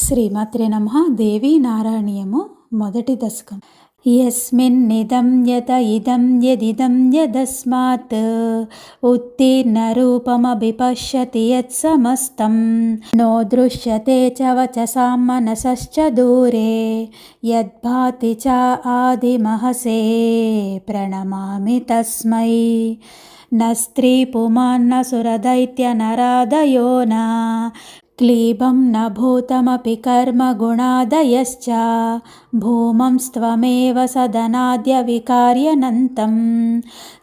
శ్రీమాత్రే నమః. దేవీ నారాయణీయము మొదటి దశకం. యస్మిన్నిదం యత ఇదం యదిదం యదస్మాత్ ఉత్తీర్ణరూపమభిపశ్యతి యత్సమస్తం నో దృశ్యతే చ వచసాం మనసశ్చ దూరే యద్భాతి చ ఆదిమహసే ప్రణమామి తస్మై. న స్త్రీ పుమాన్న సురదైత్య నరాదయో న క్లీబం న భూతమపి కర్మ గుణాదయశ్చ భూమంస్త్వమేవ సదనాద్య వికార్యనంతం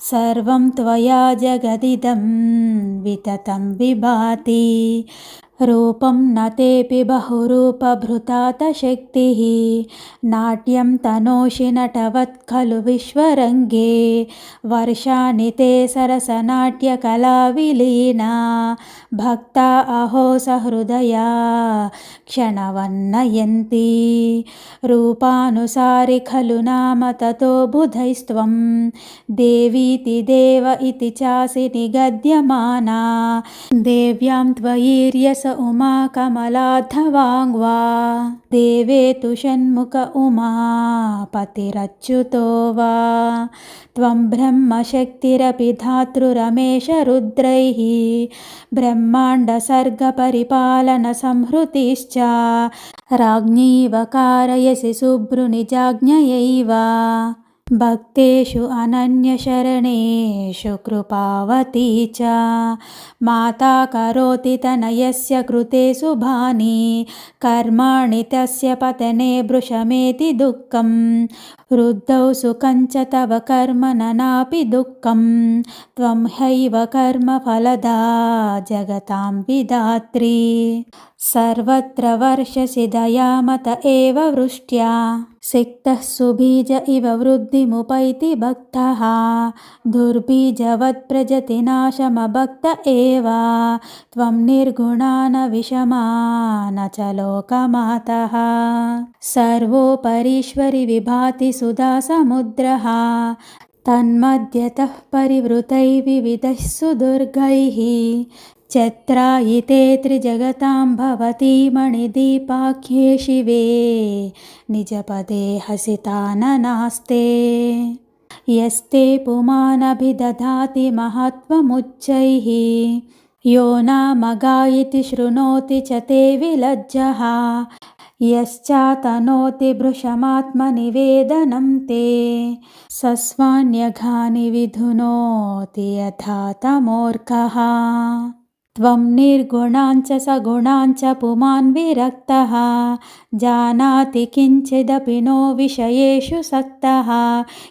సర్వం త్వయా జగదిదం వితతం విభాతి. రూపం న తేపి బహురూపభృతాత శక్తిః నాట్యం తనోషి నటవత్ ఖలు విశ్వరంగే వర్షాణి తే సరసనాట్యకలా విలీనా భక్తా అహో సహృదయా క్షణవన్నయంతి. రూపానుసారి ఖలు నామ తతో బుధైస్త్వం దేవీతి దేవ ఇతి చాసి నిగద్యమానా దేవ్యాం త్వయీర్యస ఉమా కమలాధవాంగ్వా దేవే తు షణ్ముఖ ఉమా పతిరచ్యుతో వా. త్వం బ్రహ్మ శక్తిరపి ధాతృరమేష రుద్రైః బ్రహ్మాండ సర్గ పరిపాలన సంహృతిశ్చ రాజ్ఞీవ కారయసి సుభృనిజాజ్ఞయైవ భక్తేషు అనన్యశరణేషు కృపావతి చ. మాతా కరోతి తనయస్య కృతే శుభాని కర్మాణి తస్య పతనే భృశమేతి దుఃఖం వృద్ధౌ సుఖం చ తవ కర్మ నాపి దుఃఖం త్వం హ్యైవ కర్మ ఫలదా జగతాం విధాత్రి. సర్వత్ర వర్షసి దయామత ఏవ వృష్ట్యా సిక్తః సుబీజ ఇవ వృద్ధిముపైతి భక్తః దుర్బీజవత్ ప్రజతి నాశమభక్త ఏవ త్వం నిర్గుణా న విషమా న చ లోకమాతః. సర్వోపరీశ్వరి విభాతి సుధా సముద్రః తన్మధ్యతః పరివృతై వివిధైః సుదుర్గైః చత్రాయితే త్రిజగతాం భవతి మణిదీపాఖ్యే శివే నిజపదే హసితాననాస్తే. యస్తే పుమానభిదధాతి మహత్వముచ్చైః యో నామగాయితి శృణోతి చ తే విలజ్జః యశ్చాతనోతి భృశమాత్మనివేదనం తే సస్వాన్యఘాని విధునోతి యథా తమోర్కః. త్వం నిర్గుణాంచ సగుణాంచ పుమాన్ విరక్తః జానాతి కించిదపి నో విషయేషు సక్తః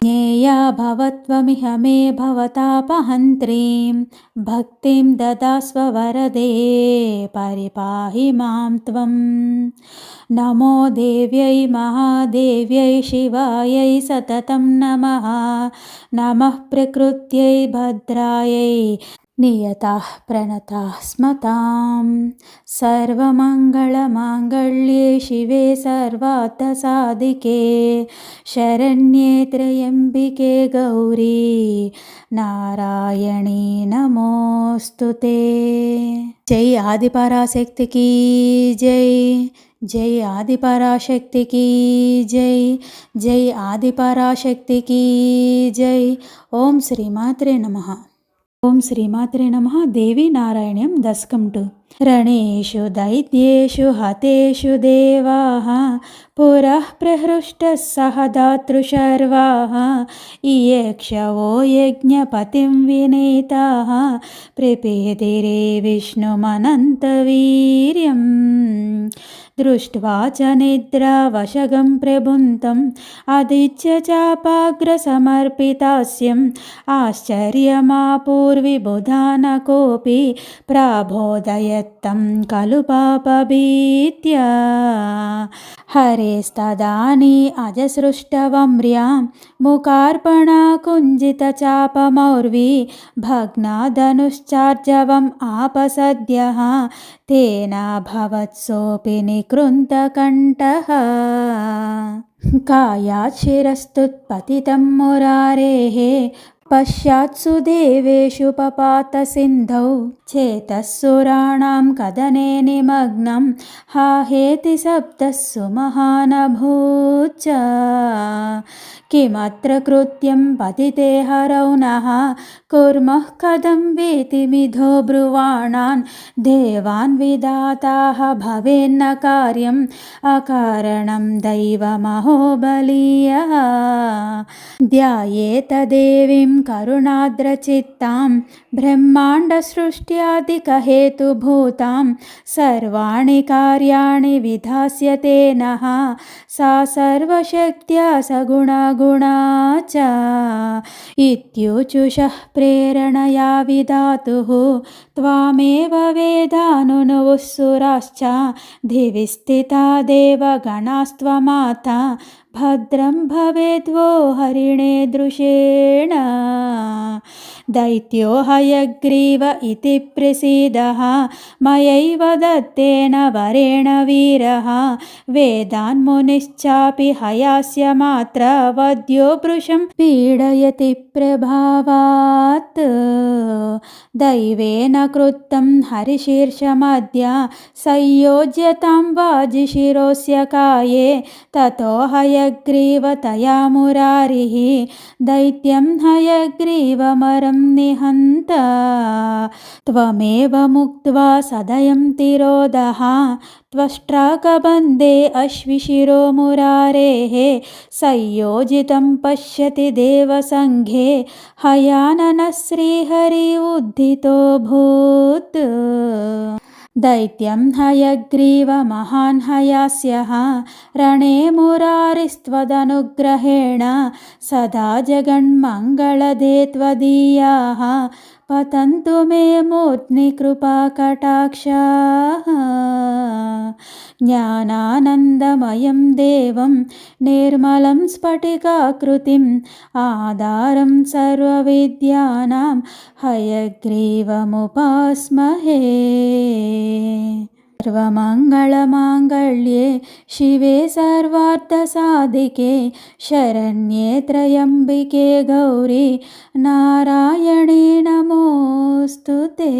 జ్ఞేయా భవత్వమిహ మే భవతాపహంత్రీం భక్తిం దదాస్వ వరదే పరిపాహి మాం త్వం. నమో దేవ్యై మహాదేవ్యై శివాయై సతతం నమః. నమః ప్రకృత్యై భద్రాయై నియతాః ప్రణతాః స్మతాం. సర్వమంగళమాంగళ్యే శివే సర్వార్థసాధికే శరణ్యే త్ర్యంబికే గౌరీ నారాయణీ నమోస్తుతే. జై ఆదిపరాశక్తికి జై. జై ఆదిపరాశక్తికి జై. జై ఆదిపరాశక్తికి జై. ఓం శ్రీమాత్రే నమః. ఓం శ్రీమాత్రే నమః. దేవీ నారాయణ్యం దశకం 2. రణేషు దైత్యేషు హతేషు దేవాః పురః ప్రహృష్టः సహ దాతృశర్వాः ఇయేక్షవో యజ్ఞపతిం వినీతాः ప్రపేదిరే విష్ణుమనంతవీర్యం దృష్ట్వా చ నిద్రావశగం ప్రబుద్ధం ఆదిత్య చాపాగ్రసమర్పితాస్యం ఆశ్చర్యమాపూర్విబుధా న కోపి ప్రాబోధయత్తం ఖలు పాపభీత్యా. హరేస్తదానీ అజసృష్టవమ్ర్యాం ముఖార్పణా కుంజితచాపమౌర్వి భగ్నాధనుశ్చార్జవం ఆపసద్యః తేనాభవత్సోऽపి నికృन्तకంఠః. కాయాత్ శిరస్తుత్పతితం మురారేः पश्चात्सु देवेषु पपातसिन्धौ चेतःसुराणां कदने निमग्नं हा हेति शब्दस्सु महानभूच्च किमत्र कृत्यं पतिते हरौ नः कुर्मः कथं वीतिमिधो ब्रुवाणान् देवान् विधाताः भवेन्न कार्यम् अकारणं दैवमहो बलीयः ध्यायेत देवीं करुणाद्रचित्तां ब्रह्माण्डसृष्ट्यादिकहेतुभूतां सर्वाणि कार्याणि विधास्यते नः सा सर्वशक्त्या सगुणगुणा च इत्युचुषः प्रेरणया विधातुः त्वामेव वेदानुनुवुः सुराश्च दिवि स्थिता देवगणास्त्वमाता भद्रं भवेद्वो हरिणे दृशेण दैत्यो हयग्रीव इति प्रसीदः मयैव दत्तेन वरेण वीरः वेदान्मुनिश्चापि हयास्य मात्र वद्यो भृशं पीडयति प्रभावात् दैवेन कृतं हरिशीर्षमद्य संयोज्यतां वाजिशिरोऽस्य काये ततो हयग्रीवतया मुरारिः दैत्यं हयग्रीवमरं निहन्त त्वमेव मुक्त्वा सदयं तिरोदः त्वष्ट्राकबन्धे अश्विशिरो मुरारेः संयोजितं पश्यति देवसङ्घे हयाननः श्रीहरि उद्धितोऽभूत् दैत्यं हयग्रीवमहान् हयास्यः रणे मुरारिस्त्वदनुग्रहेण सदा जगन्मङ्गलदे त्वदीयाः पतन्तु मे मूर्ध्नि कृपाकटाक्षाः ज्ञानानन्दमयं देवं निर्मलं स्फटिकाकृतिम् आधारं सर्वविद्यानां हयग्रीवमुपास्महे सर्वमङ्गलमाङ्गल्ये शिवे सर्वार्थसाधिके शरण्ये त्र्यम्बिके गौरी नारायणी नमोऽस्तु ते।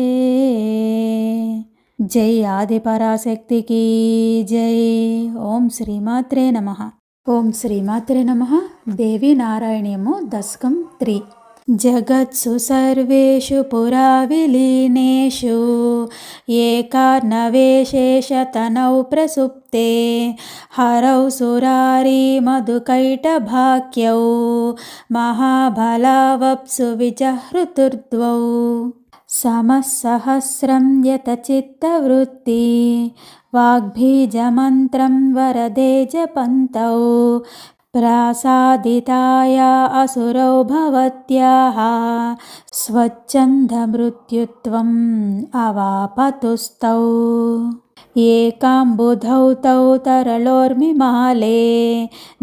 जय आदिपराशक्ति की जय। ओम श्रीमात्रे नमः। ओम श्रीमात्रे नमः। देवी नारायणीयमु दशकं 3। जगत्सु सर्वेषु पुरा विलीनेषु एकार्णवेशेषतनौ प्रसुप्ते हरौ सुरारी मधुकैटभाख्यौ महाबलावप्सु विजहृतुर्द्वौ समःसहस्रं यतचित्तवृत्ति वाग्बीजमन्त्रं वरदे जपन्तौ प्रासादिताया असुरौ भवत्याः स्वच्छन्दमृत्युत्वम् अवापतुस्तौ एकाम्बुधौ तौ तरलोर्मिमाले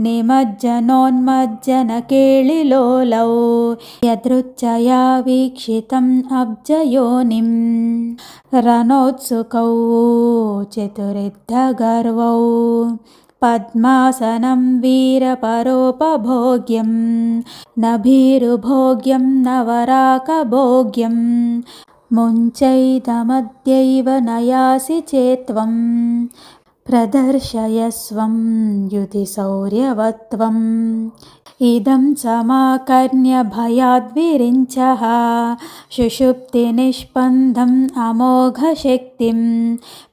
निमज्जनोन्मज्जनकेलिलोलौ यदृच्छया वीक्षितम् अब्जयोनिम् रणोत्सुकौ चतुरिद्धगर्वौ पद्मासनं वीरपरोपभोग्यं नभीरुभोग्यं नवराकभोग्यं मुञ्चैतमद्यैव नयासि चेत्त्वं प्रदर्शयस्वं युधिशौर्यवत्वम् इदं समाकर्ण्य भयाद्विरिञ्चः शुषुप्तिनिष्पन्दम् अमोघशक्तिं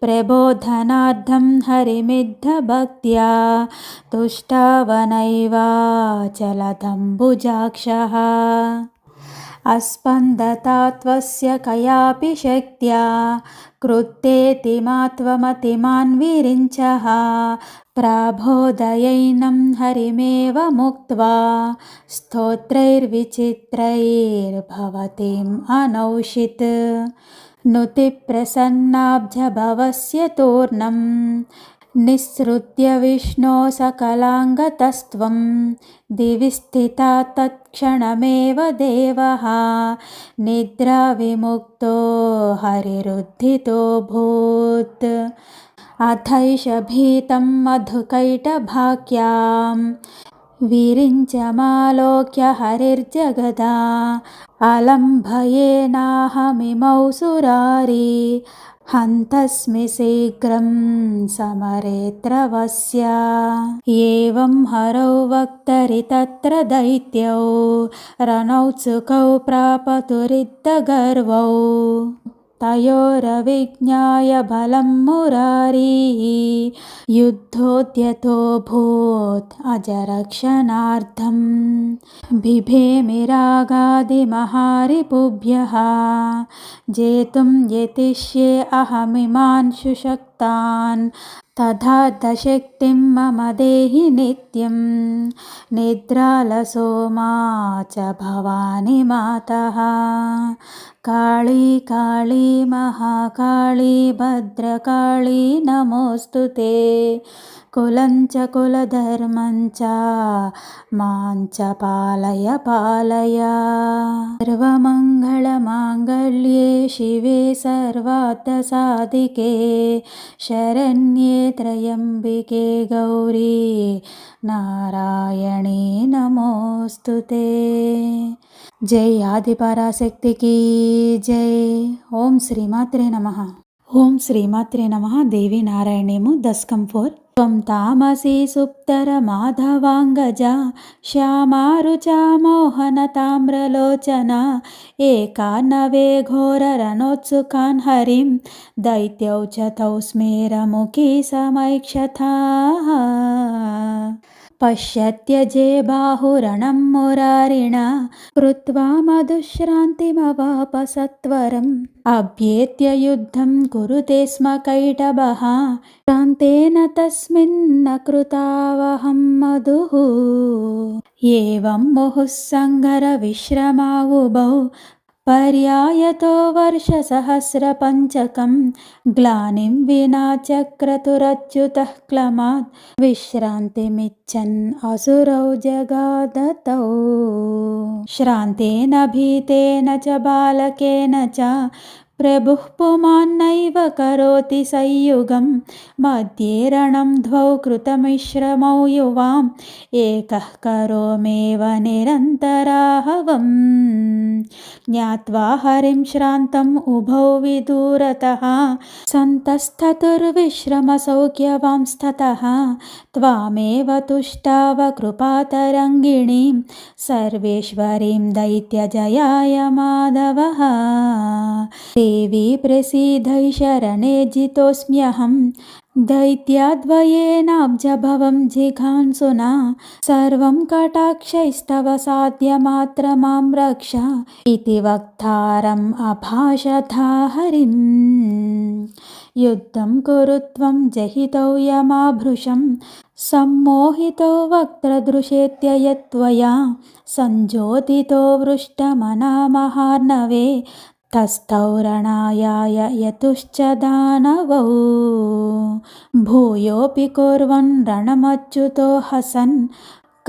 प्रबोधनार्थं हरिमिद्धभक्त्या तुष्टावनैवाचलदम्बुजाक्षः अस्पन्दता त्वस्य कयापि शक्त्या कृत्तेतिमात्वमतिमान् विरिञ्चः प्राबोधयैनं हरिमेव मुक्त्वा स्तोत्रैर्विचित्रैर्भवतीम् अनौषित् नुतिप्रसन्नाब्जभवस्य तूर्णम् निःसृत्य विष्णो सकलाङ्गतस्त्वं दिवि स्थिता तत्क्षणमेव देवः निद्राविमुक्तो हरिरुद्धितोऽभूत् अथैष भीतं मधुकैटभाख्यां विरिञ्चमालोक्य हरिर्जगदा अलम्भयेनाहमिमौ सुरारी हन्तस्मि शीघ्रं समरेऽत्रवस्य। एवं हरौ वक्तरि तत्र दैत्यौ रणौत्सुकौ प्रापतुरिद्धगर्वौ तयोरविज्ञाय बलं मुरारी युद्धोद्यतोऽभूत् अजरक्षणार्थं बिभेमिरागादिमहारिपुभ्यः जेतुं यतिष्ये अहमिमान् सुशक्तान् तथा दशक्तिं मम देहि नित्यं निद्रालसो मा च भवानि मातः काली काली महाकाली भद्रकाली नमोऽस्तु ते कुलं च कुलधर्मं च मां च पालय पालय। सर्वमङ्गलमाङ्गल्ये शिवे सर्वार्थसाधिके शरण्ये त्र्यम्बिके गौरी नारायणी नमोऽस्तु ते। जय आदिपराशक्ति की जय। ఓం శ్రీమాత్రే నమః. ఓం శ్రీమాత్రే నమః. దేవి నారాయణేము దశకం 4. త్వం తామసి సుప్తర మాధవాంగజా శ్యామారుచా మోహన తామ్రలోచన ఏకాన్నవే ఘోర రణోత్సుకాన్ హరిం దైత్యౌ చ తౌ స్మేరముఖీ సమైక్షథా పశ్యత్యజే బాహురణం మురారిణ కృత్వా మధుశ్రాంతిమవాప సత్వరం అభ్యేత్య యుద్ధం కురుతే స్మ కైటభః శాంతేన తస్మిన్న కృతావహం మధుః ఏవం ముహుః సంఘర విశ్రమావుభౌ पर्यायतो वर्षसहस्रपञ्चकं ग्लानिं विना चक्रतुरच्युतः क्लमात् विश्रान्तिमिच्छन् असुरौ जगादतौ श्रान्तेन भीतेन च बालकेन च प्रभुः पुमान्नैव करोति संयुगं मध्ये रणं द्वौ कृतमिश्रमौ युवाम् एकः करोमेव निरन्तराहवम् ज्ञात्वा हरिं श्रान्तम् उभौ विदूरतः सन्तस्ततुर्विश्रमसौख्यवांस्ततः त्वामेव तुष्टाव कृपातरङ्गिणीं सर्वेश्वरीं दैत्यजयाय माधवः देवी प्रसीदै शरणे जितोऽस्म्यहं दैत्याद्वयेनाब्जभवं जिघांसुना सर्वं कटाक्षैस्तव साध्यमात्रमां रक्ष इति वक्तारम् अभाषथा हरिम् युद्धं कुरु त्वं जहितौ यमाभृशं सम्मोहितो वक्त्रदृशेत्ययत्वया संज्योतितो वृष्टमना महार्णवे तस्थौ रणायाय यतुश्च दानवौ भूयोऽपि कुर्वन् रणमच्युतो हसन्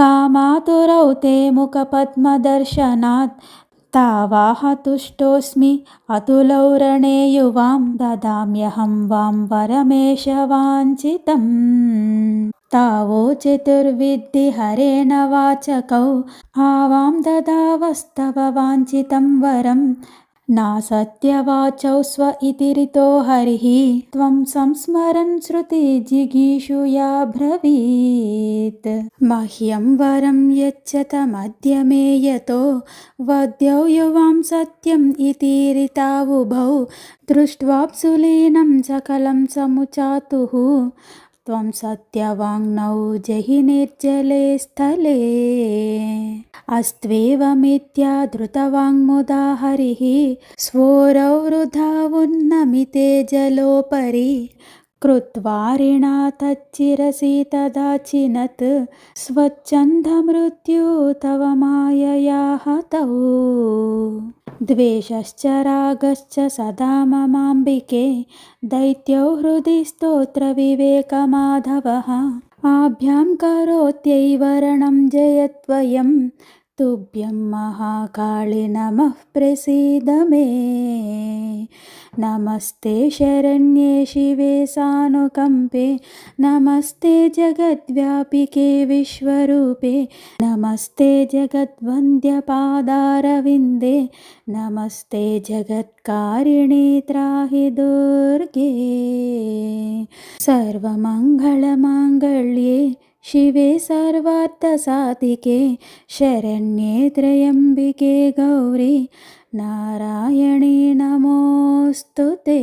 कामातुरौ ते मुखपद्मदर्शनात् तावाह तुष्टोऽस्मि अतुलौ रणे युवां ददाम्यहं वां वरमेष वाञ्छितम् तावो चतुर्विद्धि हरेण वाचकौ आवां ददावस्तव वाञ्छितं वरम् नासत्यवाचौ स्व इति रितो हरिः त्वं संस्मरन् श्रुतिजिगीषुया ब्रवीत् मह्यं वरं यच्छतमद्य मे यतो वद्यौ युवां सत्यम् इति रितावुभौ दृष्ट्वाप्सुलीनं सकलं समुचातुः त्वं सत्यवाङ्नौ जहि निर्जले स्थले अस्त्वेवमित्या धृतवाङ्मुदा हरिः स्वोरौ वृधावुन्नमिते जलोपरि कृत्वा ऋणा तच्चिरसि तदाचिनत् स्वच्छन्दमृत्यु तव मायया हतौ द्वेषश्च रागश्च सदा ममाम्बिके दैत्यौ हृदि स्तोत्रविवेकमाधवः आभ्यां करोत्यैव रणं जयत्वयं तुभ्यं महाकाळि नमः प्रसीद मे। नमस्ते शरण्ये शिवे सानुकम्पे, नमस्ते जगद्व्यापिके विश्वरूपे, नमस्ते जगद्वन्द्यपादारविन्दे, नमस्ते जगत्कारिणि त्राहि दुर्गे। सर्वमङ्गलमाङ्गल्ये शिवे सर्वार्थसाधिके, शरण्ये त्र्यम्बिके गौरी नारायणी नमोस्तुते।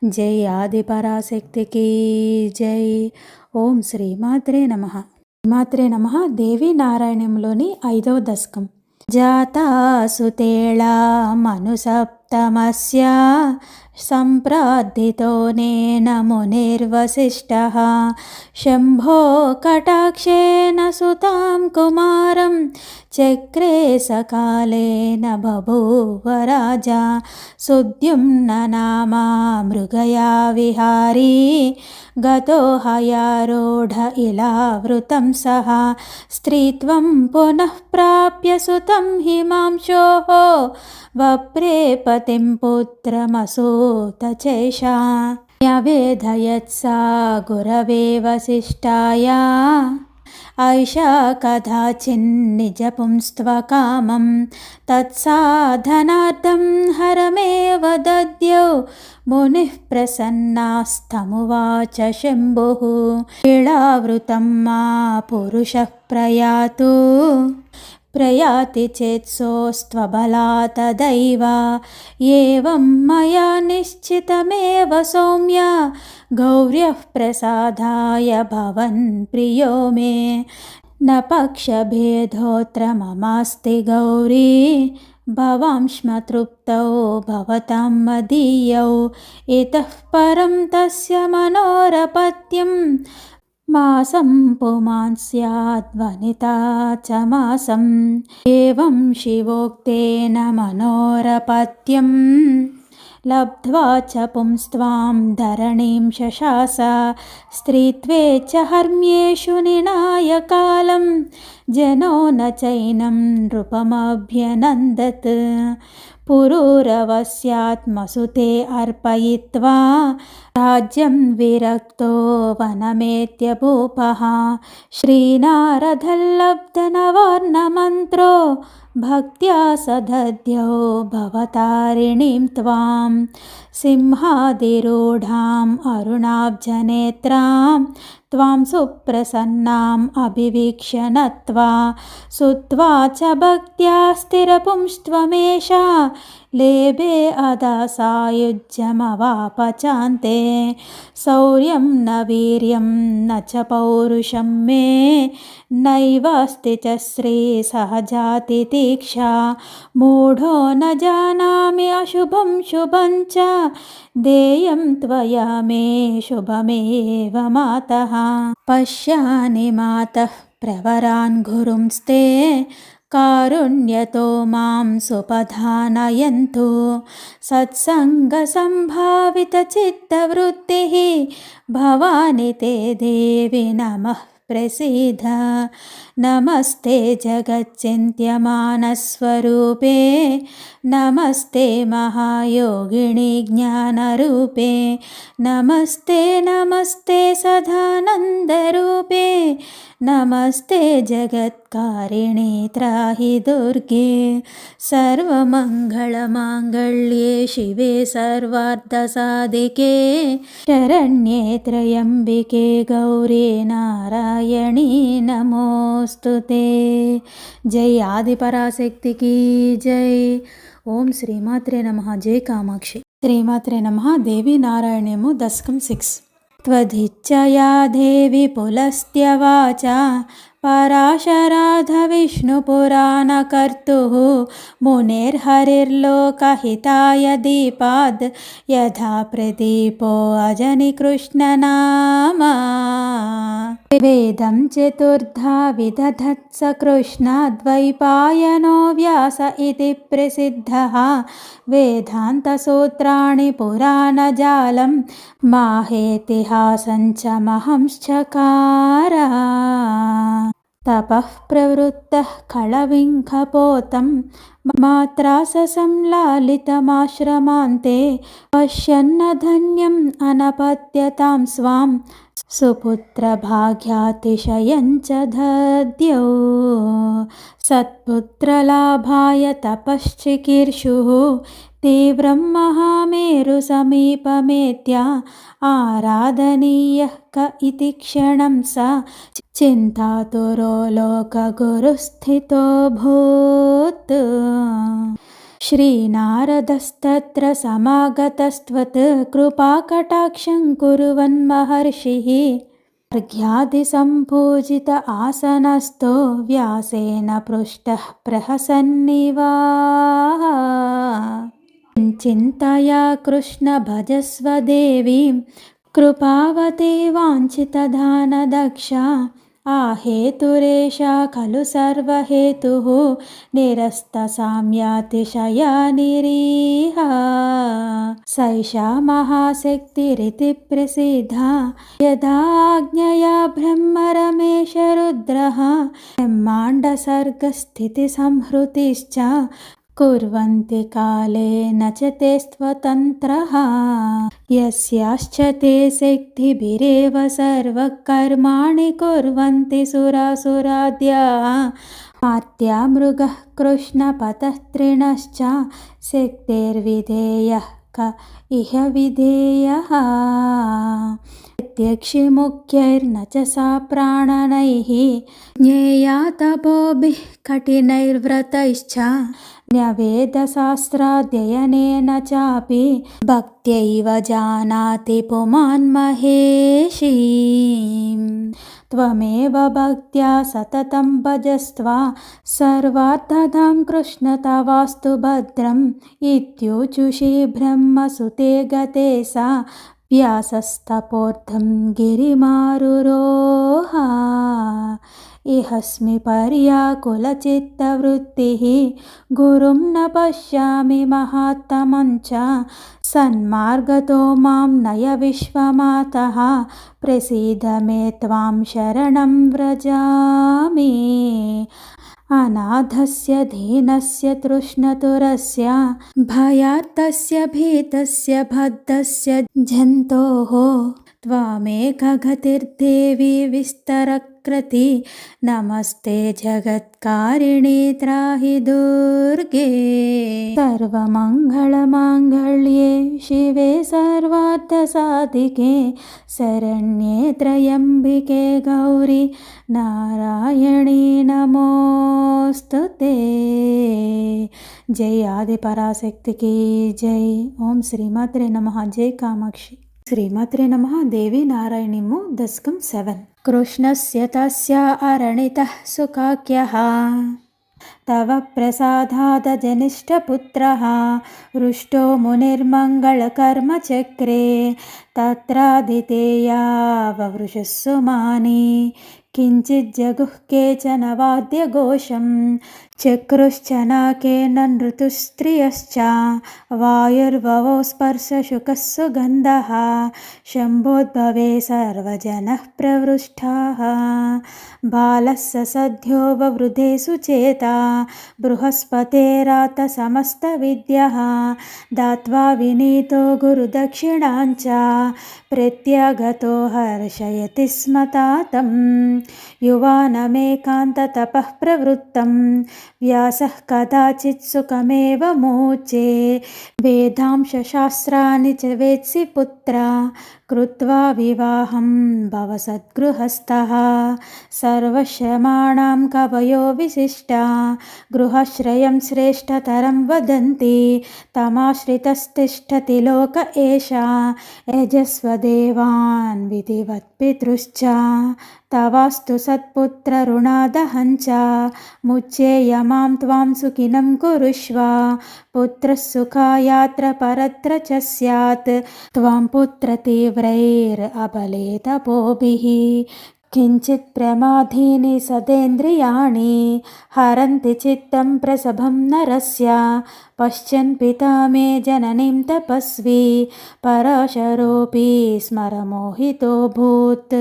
जय आदिपराशक्ति की जय। ఓం శ్రీమాత్రే నమః. శ్రీమాత్రే నమః. దేవి నారాయణంలోని 5వ దశకం. జాతాసుతేళా మనుసప్తమస్య సంప్రార్థితో నేన మునిర్వసిష్ఠః శంభో కటాక్షేన సుతాం కుమారం చక్రే సకాలేన బభూవ రాజా సుద్యుమ్న నామా మృగయా విహారీ గతో హయారూఢ ఇలావృతం సహ స్త్రీత్వం పునః ప్రాప్య సుతం హిమాంశోః వప్రే పతిం పుత్రమసూత చైషా న్యవేదయత్సా గురవే వసిష్ఠాయ ఐషా కదాచిన్నిజపుంస్త్వకామం తత్సాధనార్థం హరమేవ దద్యౌ మునిః ప్రసన్నాస్తమువాచ శంభుః ఇళావృతం మా పురుషః ప్రయాతు ప్రయాతి చేత్సోస్త్వబలాత్ తదైవ ఏవం మయా నిశ్చితమేవ సౌమ్య గౌర్యః ప్రసాదాయ భవన్ ప్రియో మే న పక్షభేదోత్ర మమాస్తి గౌరీ భవాంశ్మ తృప్తౌ భవతాం మదీయౌ ఇతః పరం తస్య మనోరపత్యం మాసం పుమాన్ స్యాద్వనితా చ మాసం ఏవం శివోక్తేన మనోరపత్యం లబ్ధ్వా చ పుంస్త్వాం ధరణీం శశాస స్త్రీత్వే చ హర్మ్యేషు నినాయ కాలం జనో న చైనం నృపమభ్యనందత్ పురూరవస్యాత్మసుతే అర్పయిత్వా రాజ్యం విరక్తో వనమేత్య భూపః శ్రీనారదల్లబ్ధనవర్ణమంత్రో భక్త్యా సదద్యౌ భవతారిణీం త్వాం సింహాదిరూఢాం అరుణాబ్జనేత్రాం త్వాం సుప్రసన్నాం అభివీక్ష్య నత్వా సుత్వా చ భక్త్యా స్థిరపుంస్త్వమేషా లేభే అదాసాయుజ్యమవాపచాంతే శౌర్యం న వీర్యం న చ పౌరుషం మే నైవాస్తి చ శ్రీ సహజాతి తీక్షా మూఢో న జానామి అశుభం శుభం చ దేయం త్వయా మే శుభమేవ మాతః పశ్యాని మాతః ప్రవరాన్ గురుంస్తే కారుణ్యతో మాం సుపధానయంతు సత్సంగ సంభావిత చిత్తవృత్తిః భవాని తే దేవి నమః ప్రసీద నమస్తే జగచ్చింత్యమానస్వరూపే నమస్తే మహాయోగిని జ్ఞానరూపే నమస్తే నమస్తే సదానందరూపే నమస్తే జగత్కారిణి త్రాహి దుర్గే సర్వమంగళమాంగళ్యే శివే సర్వార్థసాధికే శరణ్యే త్రయంబికే గౌరీ నారాయణీ నమోస్తుతే. జై ఆదిపరాశక్తికి జై. ఓం శ్రీమాత్రే నమః. జై కామాక్షి. శ్రీమాత్రే నమః. దేవి నారాయణము దశకం 6. त्वदिच्छया देवी पुलस्त्यवाचा पराशराध विष्णुपुराणकर्तुः मुनिर्हरिर्लोकहिताय दीपाद् यथा प्रदीपो अजनि कृष्णनामा वेदं चतुर्धा विदधत्स कृष्णाद्वैपायनो व्यास इति प्रसिद्धः वेदान्तसूत्राणि पुराणजालं माहेतिहासं च महंश्चकार. तपः प्रवृत्तः खलविङ्खपोतं मात्राससं लालितमाश्रमान्ते पश्यन्न धन्यम् अनपत्यतां स्वां सुपुत्रभाग्यातिशयं च दद्यौ सत्पुत्रलाभाय तपश्चिकीर्षुः तीव्रं महामेरुसमीपमेत्य आराधनीयः क इति क्षणं स चिन्तातुरो लोकगुरुस्थितोऽभूत्। श्रीनारदस्तत्र समागतस्त्वत् कृपाकटाक्षं कुर्वन् महर्षिः अर्घ्यादिसम्पूजित आसनस्थो व्यासेन पृष्टः प्रहसन्निवाह चिन्तया कृष्ण भजस्व देवीं कृपावते वाञ्छितदानदक्षा आहेतुरेषा खलु सर्वहेतुः निरस्तसाम्यातिशया निरीह सैषा महाशक्तिरिति प्रसिद्धा यदाज्ञया ब्रह्मरमेशरुद्रः ब्रह्माण्डसर्गस्थितिसंहृतिश्च कुर्वन्ति कालेन च ते स्वतन्त्रः यस्याश्च ते शक्तिभिरेव सर्वकर्माणि कुर्वन्ति सुरासुराद्याः मात्या मृगः कृष्णपतः तृणश्च शक्तेर्विधेयः क इह विधेयः प्रत्यक्षिमुख्यैर्न च सा प्राणनैः ज्ञेया तपोभिः कठिनैर्व्रतैश्च न्यवेदशास्त्राध्ययनेन चापि भक्त्यैव जानाति पुमान् महेशीम् त्वमेव भक्त्या सततं भजस्व सर्वार्थदां कृष्ण तवास्तु भद्रम् इत्यूचुषी ब्रह्मसुते गते सा व्यासस्तपोर्थं गिरिमारुरोह इहस्मि पर्याकुलचित्तवृत्तिः गुरुं न पश्यामि महात्तमं च सन्मार्गतो मां नय विश्वमातः प्रसीद मे त्वां शरणं व्रजामि अनाथस्य दीनस्य तृष्णतुरस्य भयार्तस्य भीतस्य बद्धस्य जन्तोः त्वामेकगतिर्देवी विस्तरकृति नमस्ते जगत्कारिणि त्राहि दुर्गे सर्वमङ्गलमाङ्गल्ये शिवे सर्वार्थसाधिके शरण्ये त्र्यम्बिके गौरी नारायणी नमोस्तुते। जय आदिपराशक्ति की जय। ओम श्रीमात्रे नमः। जय कामाक्षि। श्रीमात्रे नमः। देवी नारायणीमु दशकं 7। कृष्णस्य तस्य अरणितः सुकाख्यः तव प्रसादादजनिष्ठपुत्रः हृष्टो मुनिर्मङ्गलकर्मचक्रे तत्रादितेया ववृषः सुमानि किञ्चिज्जगुः केचन वाद्यघोषं चक्रुश्चनाकेन नृतुस्त्रियश्च वायुर्ववौ स्पर्शशुकः सुगन्धः शम्भोद्भवे सर्वजनः प्रवृष्टाः बालः सद्यो ववृधे सुचेता बृहस्पतेरात समस्तविद्यः दत्त्वा विनीतो गुरुदक्षिणाञ्च प्रत्यागतो हर्षयति स्म तातं युवानमेकान्ततपः प्रवृत्तं व्यासः कदाचित् सुखमेव मोचे वेदांशशास्त्राणि च वेत्सि पुत्रा कृत्वा विवाहं भव सद्गृहस्थः सर्वश्रमाणां कवयो विशिष्टा गृहश्रयं श्रेष्ठतरं वदन्ति तमाश्रितस्तिष्ठति लोक एषा यजस्वदेवान् विधिवत् पितृश्च तवास्तु सत्पुत्रऋणादहञ्च मुच्येयमां त्वां सुखिनं कुरुष्व पुत्रः सुखायात्र परत्र च स्यात् त्वां पुत्रतीव्रैरबलेतपोभिः किञ्चित् प्रमादीनि सदेन्द्रियाणि हरन्ति चित्तं प्रसभं नरस्य पश्यन् पिता मे जननीं तपस्वी पराशरोऽपि स्मरमोहितोऽभूत्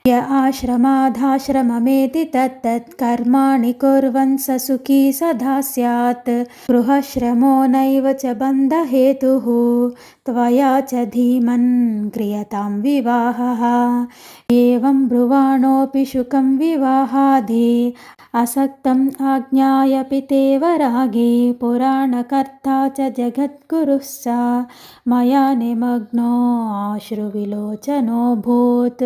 य आश्रमाधाश्रममेति तत्तत् कर्माणि कुर्वन् स सुखी सदा स्यात्। गृहश्रमो नैव च बन्धहेतुः त्वया च धीमन् क्रियतां विवाहः। एवं ब्रुवाणोऽपि शुकं विवाहादि असक्तम् आज्ञाय पितेव रागे। पुराणकर्ता च जगद्गुरुः स मया निमग्नो आश्रुविलोचनोऽभूत्।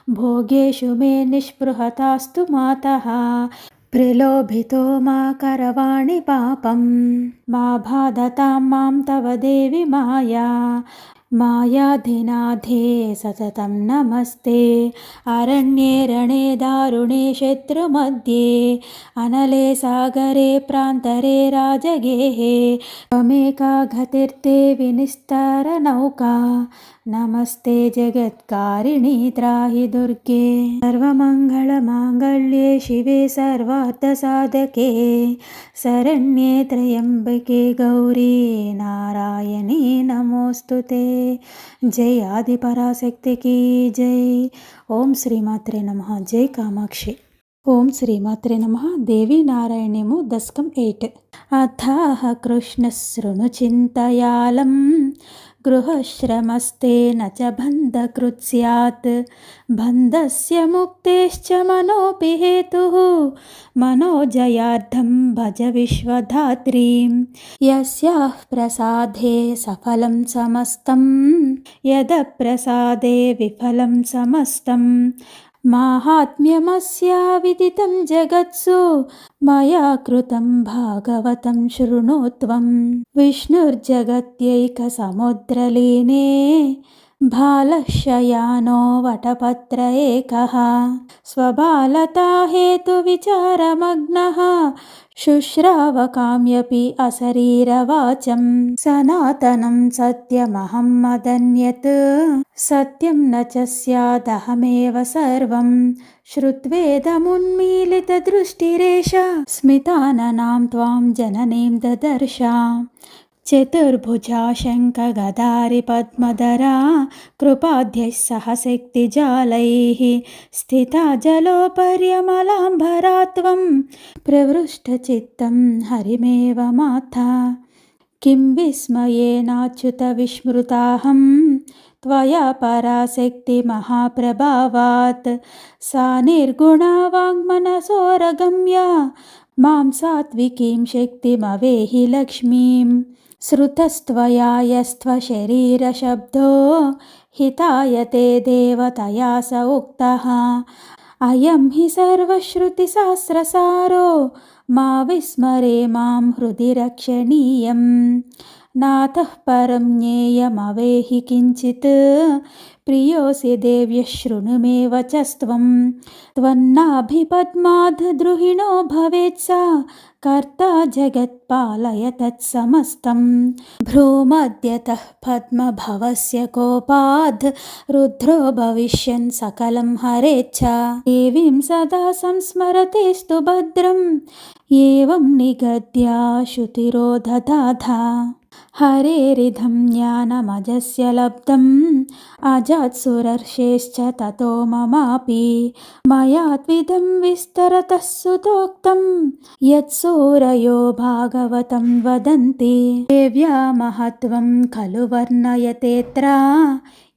भोगेषु मे निःस्पृहतास्तु मातः प्रलोभितो मा करवाणि पापं। मा बाधतां मां तव देवि माया मायाधिनाथे सततं नमस्ते। अरण्ये रणे दारुणे शत्रुमध्ये अनले सागरे प्रान्तरे राजगेहे त्वमेका गतिर्ते विनिस्तरनौका। नमस्ते जगत्कारिणि त्राहि दुर्गे। सर्वमङ्गलमाङ्गल्ये शिवे सर्वार्थसाधके शरण्ये त्र्यम्बके गौरी नारायणी नमोस्तुते। जय आदिपराशक्ति की जय। ఓం శ్రీమాత్రే నమః. జై కామాక్షి. ఓం శ్రీమాత్రే నమః. దేవీ నారాయణ్యము దశకం 8. అథాహ కృష్ణశృణు చింతయాలం గృహశ్రమస్తేన చ బంధకృత్ స్యాత్. బంధస్య ముక్తేశ్చ మనోపి హేతుః మనోజయార్థం భజ విశ్వధాత్రీం. యస్యాః ప్రసాదే సఫలం సమస్తం యదప్రసాదే విఫలం సమస్తం. మాహాత్మ్యమస్యా విదితం జగత్సు మయా కృతం భాగవతం శృణు త్వం. విష్ణుర్జగత్యైకసముద్రలీనే బాలశయానో వటపత్ర ఏకః. స్వబాలతా హేతువిచారమగ్నః శుశ్రావకామ్యపి అశరీరవాచం. సనాతనం సత్యమహం మదన్యత్ సత్యం న చ స్యాదహమేవ సర్వం. శ్రుత్వేదమున్మీలితదృష్టిరేష స్మితాననాం త్వాం జననీం దదర్శ. చతుర్భుజా శంఖగదారి పద్మధరా కృపాద్యైః సహ శక్తిజాలైః స్థితా జలోపర్యమలాంబరా త్వం. ప్రవృష్టచిత్తం హరిమేవ మాతా కిం విస్మయేనాచ్యుత విస్మృతాహం త్వయా పరాశక్తి మహాప్రభావాత్. సా నిర్గుణా వాङ्मनसोरगम्य మాం సాత్వికీం శక్తిమవేహి లక్ష్మీం. श्रुतस्त्वया यस्त्वशरीरशब्दो हिताय ते देवतया स उक्तः. अयं हि सर्वश्रुतिशास्त्रसारो मा विस्मरे मां हृदि रक्षणीयं. नातः परं ज्ञेयमवेहि किञ्चित् प्रियोऽसि देव्यः शृणु मे वचस्त्वं. त्वन्नाभिपद्माद् द्रुहिणो भवेत् सा कर्ता जगत्पालय तत्समस्तं. भ्रूमध्यतः पद्मभवस्य कोपाद् रुद्रो भविष्यन् सकलं हरेच्छ. देवीं सदा संस्मरतेस्तु भद्रं एवं निगद्या श्रुतिरो दधाधा. हरेरिदं ज्ञानमजस्य लब्धम् अजात्सुरर्षेश्च ततो ममापि. मया त्विदं विस्तरतः सुतोक्तं यत्सूरयो भागवतं वदन्ति. देव्या महत्त्वं खलु वर्णयतेऽत्र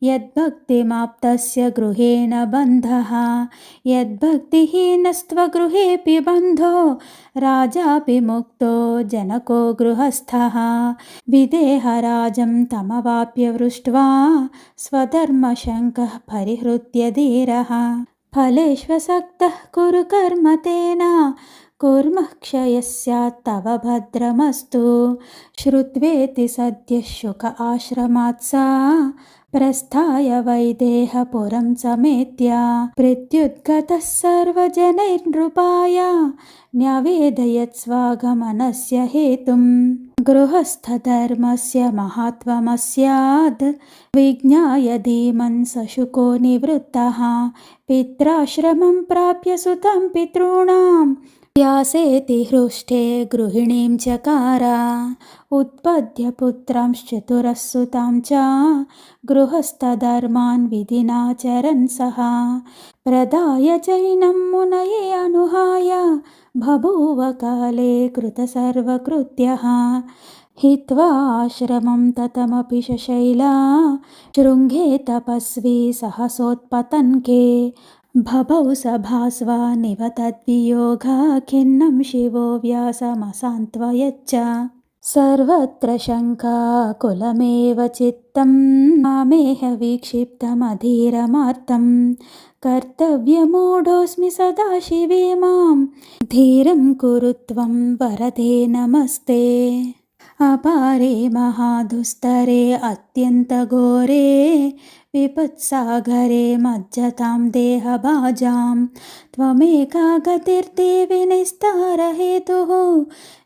यद्भक्तिमाप्तस्य गृहेण बन्धः. यद्भक्तिहीनस्त्वगृहेऽपि बन्धो राजापि मुक्तो जनको गृहस्थः. विदेहराजं तमवाप्य वृष्ट्वा स्वधर्मशङ्कः परिहृत्य धीरः. फलेष्वसक्तः कुरु कर्म तेन कुर्मः क्षयः स्यात् तव भद्रमस्तु. श्रुत्वेति सद्यः शुक आश्रमात् सा प्रस्थाय वैदेहपुरं समेत्य. प्रत्युद्गतः सर्वजनैर्नृपाय न्यवेदयत् स्वागमनस्य हेतुं. गृहस्थधर्मस्य महत्त्वमस्याद् विज्ञाय धीमन् स शुको निवृत्तः. पित्राश्रमं प्राप्य सुतं पितॄणां व्यासेति हृष्टे गृहिणीं चकार उत्पद्य पुत्रांश्चतुरः सुतां च गृहस्थधर्मान् विधिनाचरन् सः प्रदाय चैनं मुनये अनुहाय बभूव काले कृतसर्वकृत्यः हित्वा आश्रमं ततमपि शशैला शृङ्गे तपस्वी सहसोत्पतन्के भवौ सभास्वा निवतद्वियोगा खिन्नं शिवो व्यासमसान्त्वयच्च सर्वत्र शङ्काकुलमेव चित्तं मामेह विक्षिप्तमधीरमार्तं कर्तव्यमूढोऽस्मि सदा शिवे मां धीरं कुरु त्वं वरदे नमस्ते अपारे महादुस्तरे अत्यन्तघोरे विपत्सागरे मज्जतां देहभाजां त्वमेका गतिर्देवि निस्तारहेतुः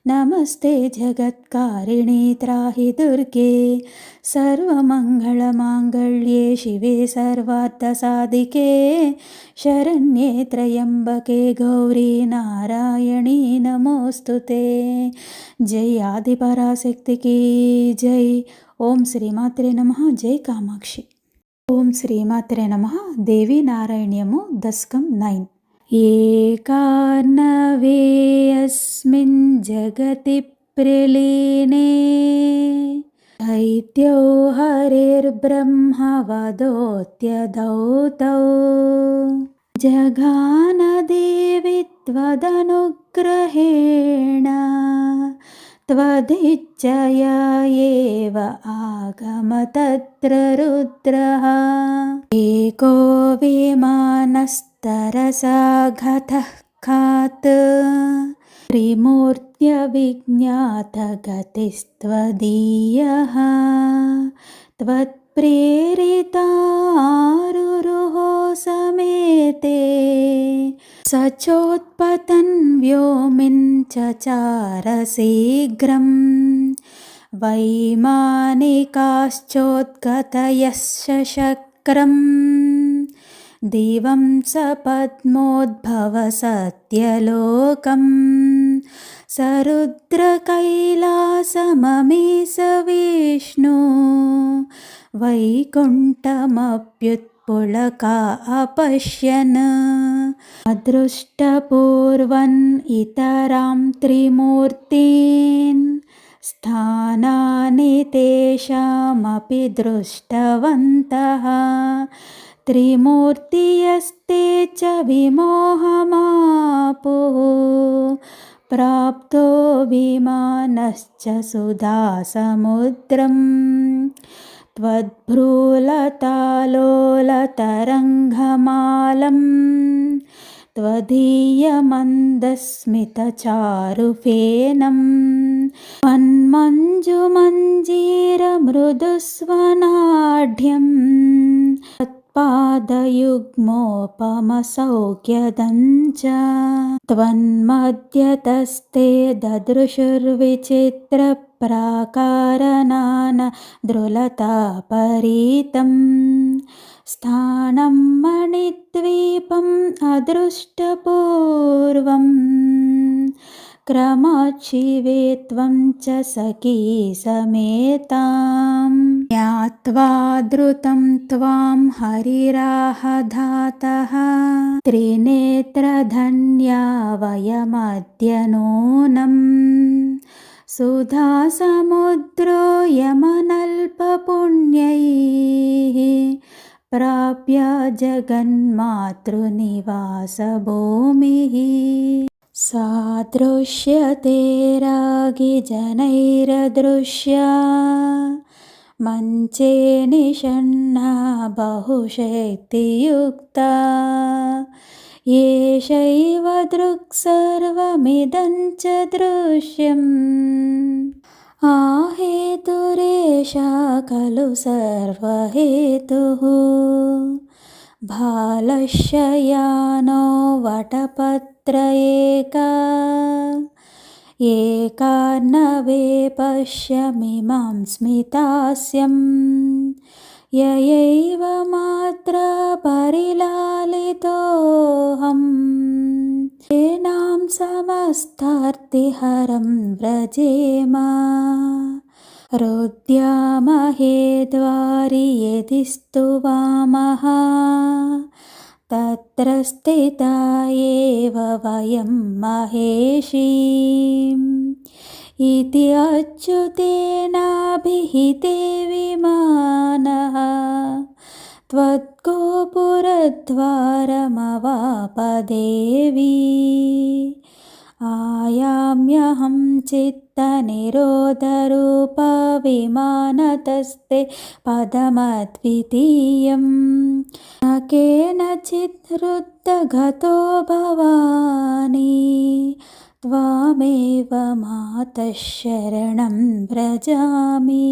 नमस्ते जगत्कारिणि त्राहि दुर्गे सर्वमङ्गलमाङ्गल्ये शिवे सर्वार्थसाधिके शरण्ये त्र्यम्बके गौरी नारायणी नमोऽस्तुते जय आदिपराशक्ति की जय। ओम श्रीमात्रे नमः। जय कामाक्षि। ओम श्रीमात्रे नमः। देवी नारायण्यमु दशकं 9। एकार्णवेऽस्मिन् जगति प्रलीने दैत्यो हरिर्ब्रह्मवदोऽत्यदौ तौ जघानदेवि त्वदनुग्रहेण त्वदिच्छया एव आगम तत्र रुद्रः एको विमानस्तरसा गतः खात् त्रिमूर्त्यविज्ञातगतिस्त्वदीयः त्वत्प्रेरितारुरुहो समेते सचोत्पतन् व्योमिन् चचार शीघ्रं वैमानिकाश्चोद्गतयः शशक्रं दिवं सपद्मोद्भव सत्यलोकं सरुद्रकैलासममीश विष्णु वैकुण्ठमप्युत्पुलका अपश्यन् अदृष्टपूर्वन् इतरां त्रिमूर्तीन् स्थानानि तेषामपि दृष्टवन्तः त्रिमूर्तियस्ते च विमोहमापुः प्राप्तो विमानश्च सुधासमुद्रम् त्वद्भ्रूलतालोलतरङ्गमालं त्वदीयमन्दस्मितचारुफेनं मन्मञ्जुमञ्जीरमृदुस्वनाढ्यं पादयुग्मोपमसौख्यदञ्च त्वन्मध्यतस्ते ददृशुर्विचित्रप्राकारनानद्रुलतापरीतं स्थानं मणिद्वीपम् अदृष्टपूर्वं क्रमाच्छिवे त्वं च सखी समेतां ज्ञात्वा द्रुतं त्वां हरिराहधातः त्रिनेत्रधन्या वयमद्य नूनं सुधासमुद्रो यमनल्पपुण्यैः प्राप्य जगन्मातृनिवासभूमिः सादृश्यते रागिजनैरदृश्या मञ्चे निषण्णा बहुशक्तियुक्ता एषैव दृक्सर्वमिदं च दृश्यम् आहेतुरेषा खलु सर्वहेतुः भालशयानो वटपत्र एकार्णवे पश्यमिमां स्मितास्यं ययैव मात्रा परिलालितोऽहं येनां समस्तानां समस्तार्तिहरं व्रजेम रोद्यामहे द्वारि यदि स्तुवामः तत्र स्थिता एव वयं महेशीम् इति अच्युतेनाभिहिते विमानः त्वद्गोपुरद्वारमवापदेवी आयाम्यहं चित्तनिरोधरूपविमानतस्ते पदमद्वितीयं न केनचित् हृद्गतो भवानि त्वामेव मातः शरणं व्रजामि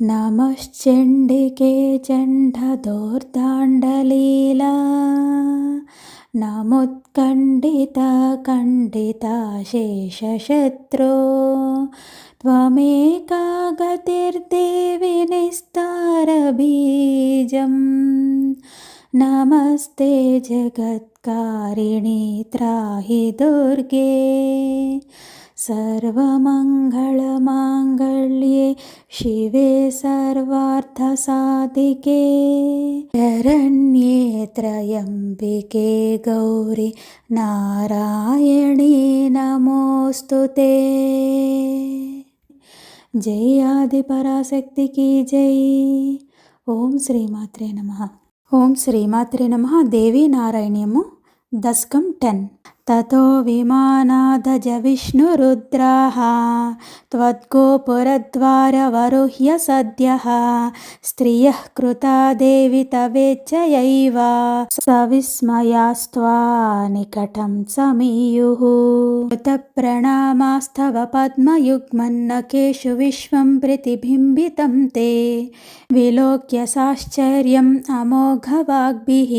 नमश्चण्डिके चण्डदोर्दाण्डलीला नमोत्कण्डिता कण्डिता शेषशत्रो त्वमेका गतिर्देवि निस्तारबीजं नमस्ते जगत्कारिणि त्राहि दुर्गे सर्वमङ्गलमाङ्गल्ये शिवे सर्वार्थसाधिके शरण्ये त्र्यम्बिके गौरि नारायणी नमोऽस्तु ते। जय आदिपराशक्ति की जय। ఓం శ్రీమాత్రే నమః. ఓం శ్రీమాత్రే నమః. దేవీ నారాయణ్యము దశకం 10. తతో విమానాదజ విష్ణురుద్రాః త్వద్గోపురద్వారవరుహ్య సద్యః స్త్రియః కృతా దేవి తవేచ్ఛయైవ సవిస్మయాస్త్వా నికటం సమీయుః కృతప్రణామాస్తవ పద్మయుగ్మన్నకేషు విశ్వం ప్రతిబింబితం తే విలోక్య సాశ్చర్యం అమోఘవాగ్భిః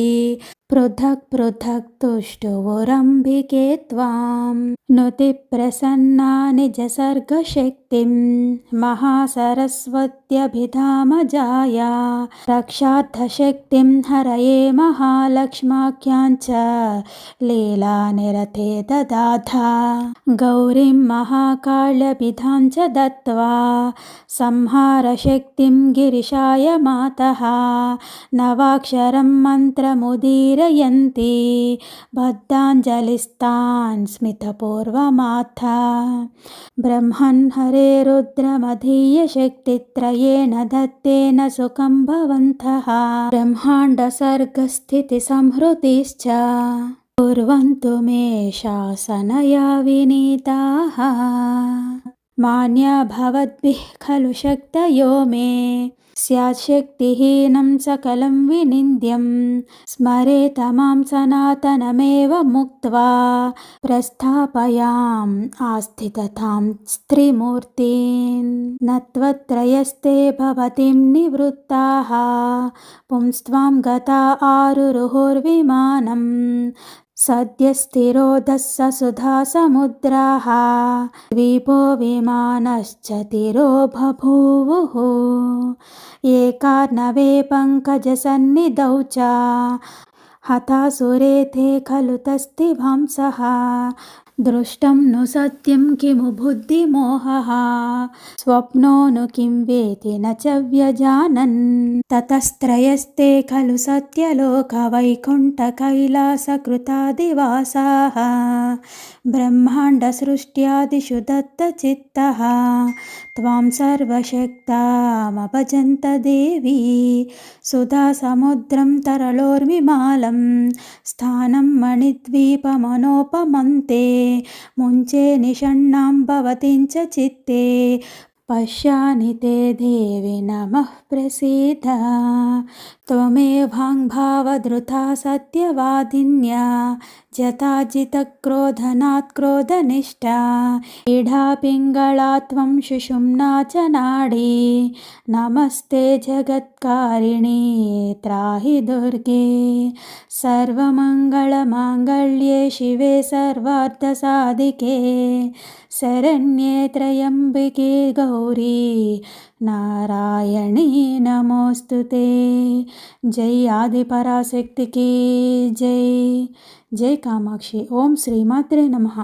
పృథక్ పృథక్ తుష్టువురంబికే త్వాం నుతి ప్రసన్నా నిజసర్గశక్తిం మహాసరస్వత్యభిధామజాయా రక్షార్థశక్తిం హరయే మహాలక్ష్మాఖ్యాంచ లీలానిరతే దదాథా గౌరీం మహాకాళ్యభిధాం చ దత్వా సంహారశక్తిం గిరిశాయ మాతః నవాక్షరం మంత్రముదీరయంతి బద్ధాంజలిస్తాన్ స్మితపూర్వమాథ బ్రహ్మన్ హరే రుద్రమధీయ శక్తిత్రయేణ దత్తేన సుఖం భవంతః బ్రహ్మాండ సర్గస్థితి సంహృతిశ్చ కుర్వంతు మే శాసనయా వినీతాః మాన్యా భవద్భిః ఖలు శక్తయో మే స్యాశక్తిహీనం సకలం వినింద్యం స్మరేత మాం సనాతనమేవ ముక్త్వా ప్రస్థాపయాం ఆస్థితతాం స్త్రీమూర్తిన్ నత్వత్రయస్తే భవతిం నివృత్తాః పుంస్త్వాం గతా ఆరురుహుర్విమానం సద్యస్థిరోధస్స సుధా సముద్రాః ద్వీపో విమానశ్చ తిరో బభూవుః ఏకార్ణవే పంకజసన్నిధౌ చ హతాసురేతే ఖలు తస్తివాంసః దృష్టం ను సత్యం కిము బుద్ధిమోహః స్వప్నో ను కిం వేతి న చ వ్యజానన్ తతస్త్రయస్తే ఖలు సత్యలోక వైకుంఠ కైలాస కృతాదివాసాః బ్రహ్మాండ సృష్ట్యాదిషు దత్తచిత్తః త్వాం సర్వశక్తామభజంత దేవీ సుధా సముద్రం తరళోర్మిమాలం స్థానం మణిద్వీపమనోపమంతే ముంచే నిషణ్ణాం భవతించ చిత్తే పశ్యామి తే దేవి నమః ప్రసీద త్వమేవాంగ్భావధృతా సత్యవాదిన్యా జతాజితక్రోధనాత్ క్రోధనిష్టా ఈఢా పింగళా త్వం సుషుమ్నా చ నాడీ నమస్తే జగత్కారిణీ త్రాహి దుర్గే సర్వమంగళమాంగళ్యే శివే సర్వార్థసాధికే శరణ్యే త్రయంబికే గౌరీ నారాయణీ నమోస్తుతే. జై ఆదిపరాశక్తికి జై. జై కామాక్షి. ఓం శ్రీమాత్రే నమః.